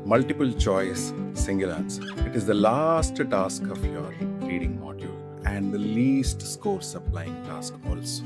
multiple choice, single answer. It is the last task of your reading module and the least score supplying task also.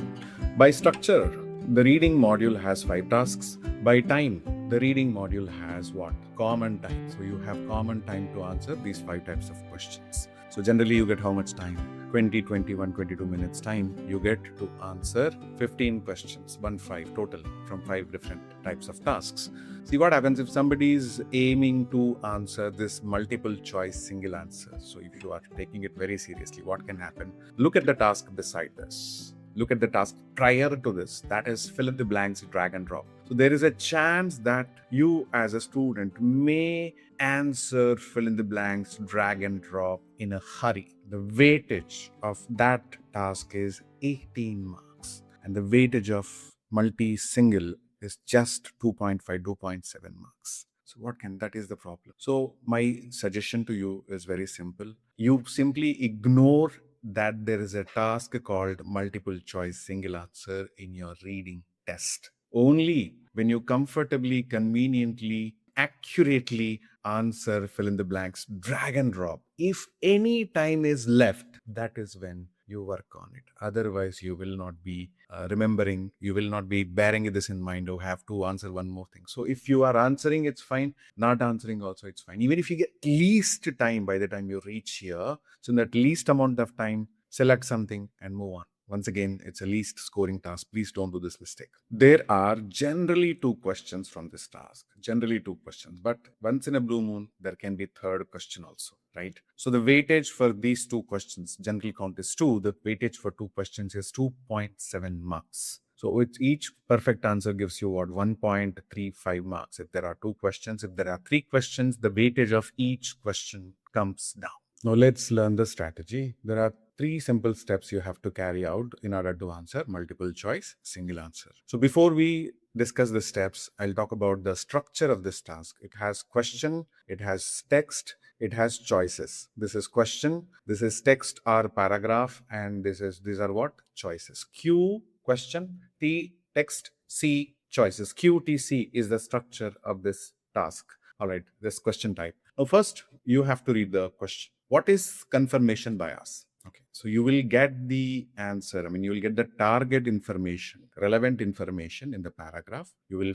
By structure, the reading module has 5 tasks. By time, the reading module has what? Common time. So you have common time to answer these 5 types of questions. So generally you get how much time? 20, 21, 22 minutes time. You get to answer 15 questions, 15 total from 5 different types of tasks. See what happens if somebody is aiming to answer this multiple choice single answer. So if you are taking it very seriously, what can happen? Look at the task beside this. Look at the task prior to this, that is fill in the blanks, drag and drop. So there is a chance that you as a student may answer fill in the blanks, drag and drop in a hurry. The weightage of that task is 18 marks and the weightage of multi-single is just 2.5, 2.7 marks. So that is the problem. So my suggestion to you is very simple. You simply ignore that there is a task called multiple choice single answer in your reading test. Only when you comfortably, conveniently, accurately answer fill in the blanks, drag and drop. If any time is left, that is when you work on it. Otherwise, you will not be remembering, you will not be bearing this in mind, or have to answer one more thing. So if you are answering, it's fine. Not answering also, it's fine. Even if you get least time by the time you reach here, so in that least amount of time, select something and move on. Once again, it's a least scoring task. Please don't do this mistake. There are generally 2 questions from this task. Generally 2 questions. But once in a blue moon, there can be third question also, right? So the weightage for these 2 questions, general count is 2. The weightage for 2 questions is 2.7 marks. So with each perfect answer gives you what? 1.35 marks. If there are 2 questions, if there are 3 questions, the weightage of each question comes down. Now let's learn the strategy. There are 3 simple steps you have to carry out in order to answer multiple choice, single answer. So before we discuss the steps, I'll talk about the structure of this task. It has question, it has text, it has choices. This is question, this is text or paragraph, and these are what? Choices. Q, question, T, text, C, choices. Q, T, C is the structure of this task. All right, this question type. Now first, you have to read the question. What is confirmation bias? Okay, so you will get the answer. You will get the target information, relevant information in the paragraph. You will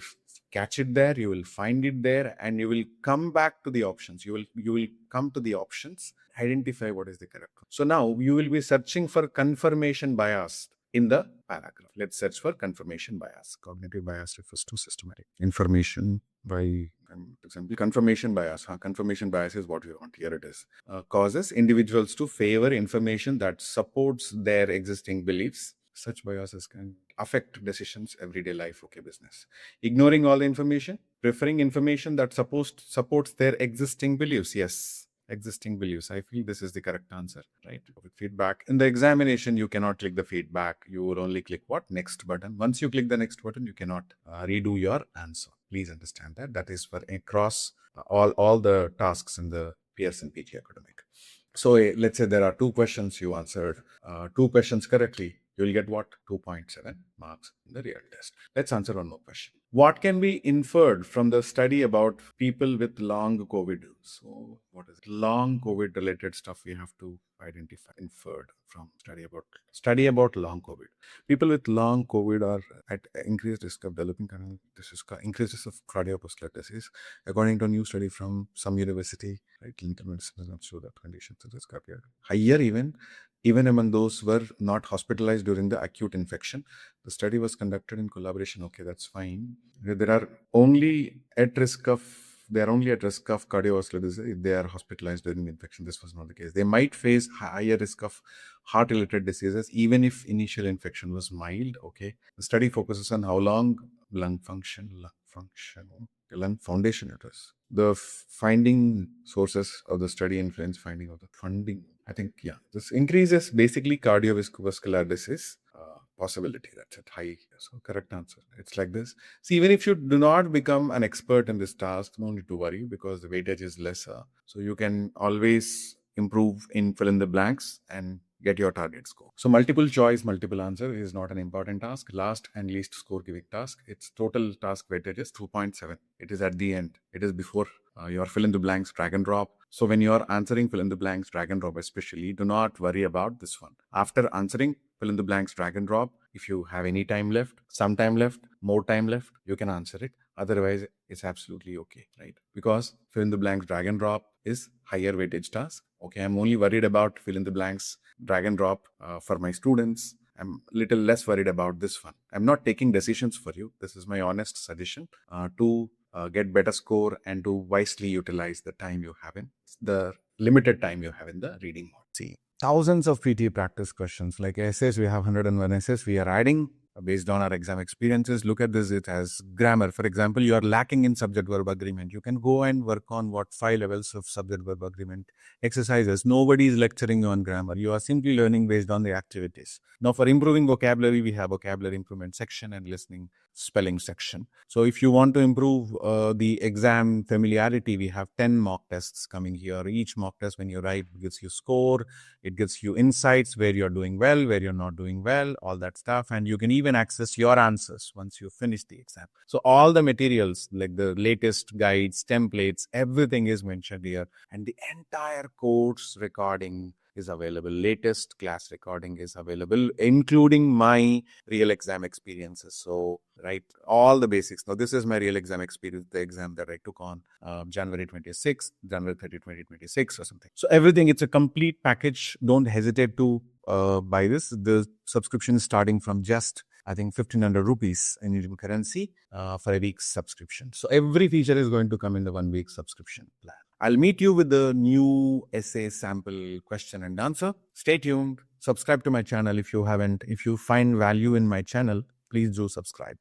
catch it there, you will find it there, and you will come back to the options. You will come to the options, identify what is the correct one. So now you will be searching for confirmation bias in the paragraph. Let's search for confirmation bias. Cognitive bias refers to systematic information by, example, confirmation bias. Confirmation bias is what we want. Here it is. Causes individuals to favor information that supports their existing beliefs. Such biases can affect decisions, everyday life, okay, business. Ignoring all the information, preferring information that supports their existing beliefs. Yes. Existing beliefs. I feel this is the correct answer, right? With feedback. In the examination, you cannot click the feedback. You will only click what? Next button. Once you click the next button, you cannot redo your answer. Please understand that. That is for across all the tasks in the Pearson PTE academic. So let's say there are 2 questions you answered. 2 questions correctly. You will get what? 2.7 marks in the real test. Let's answer one more question. What can be inferred from the study about people with long COVID? So what is it? Long COVID related stuff we have to identify, inferred from study about long COVID. People with long COVID are at increased risk of developing increased risk of cardiovascular disease. According to a new study from some university, right? Clinical medicine does not show that conditions such as cardiac higher even among those who were not hospitalized during the acute infection. The study was conducted in collaboration. Okay, that's fine. They are only at risk of cardiovascular disease if they are hospitalized during the infection. This was not the case. They might face higher risk of heart-related diseases even if initial infection was mild. Okay. The study focuses on how long lung foundation it is. The finding sources of the study influence finding of the funding. I think, yeah, this increases basically cardiovascular disease possibility. That's it. High. So correct answer. It's like this. See, even if you do not become an expert in this task, no need to worry because the weightage is lesser. So you can always improve in fill in the blanks and get your target score. So multiple choice, multiple answer is not an important task. Last and least score giving task. Its total task weightage is 2.7. It is at the end. It is before your fill in the blanks drag and drop. So when you're answering fill in the blanks drag and drop especially, do not worry about this one. After answering fill in the blanks drag and drop, if you have any time left, some time left, more time left, you can answer it. Otherwise, it's absolutely okay, right? Because fill in the blanks drag and drop is higher weightage task. Okay, I'm only worried about fill in the blanks drag and drop for my students. I'm a little less worried about this one. I'm not taking decisions for you. This is my honest suggestion to get better score and to wisely utilize the time you have in the limited time you have in the reading mode. See, thousands of PTE practice questions like essays. We have 101 essays. We are adding based on our exam experiences. Look at this, it has grammar. For example, you are lacking in subject-verb agreement. You can go and work on 5 levels of subject-verb agreement exercises. Nobody is lecturing you on grammar. You are simply learning based on the activities. Now, for improving vocabulary, we have vocabulary improvement section and listening spelling section. So if you want to improve the exam familiarity, we have 10 mock tests coming here. Each mock test, when you write, gives you score. It gives you insights where you're doing well, where you're not doing well, all that stuff. And you can even access your answers once you finish the exam. So all the materials, like the latest guides, templates, everything is mentioned here. And the entire course recording is available. Latest class recording is available, including my real exam experiences. So, right, all the basics. Now, this is my real exam experience, the exam that I took on January 26th, January 30, 2026 or something. So everything, it's a complete package. Don't hesitate to buy this. The subscription is starting from just, I think, 1,500 rupees in Indian currency for a week's subscription. So every feature is going to come in the 1 week subscription plan. I'll meet you with the new essay sample question and answer. Stay tuned. Subscribe to my channel if you haven't. If you find value in my channel, please do subscribe.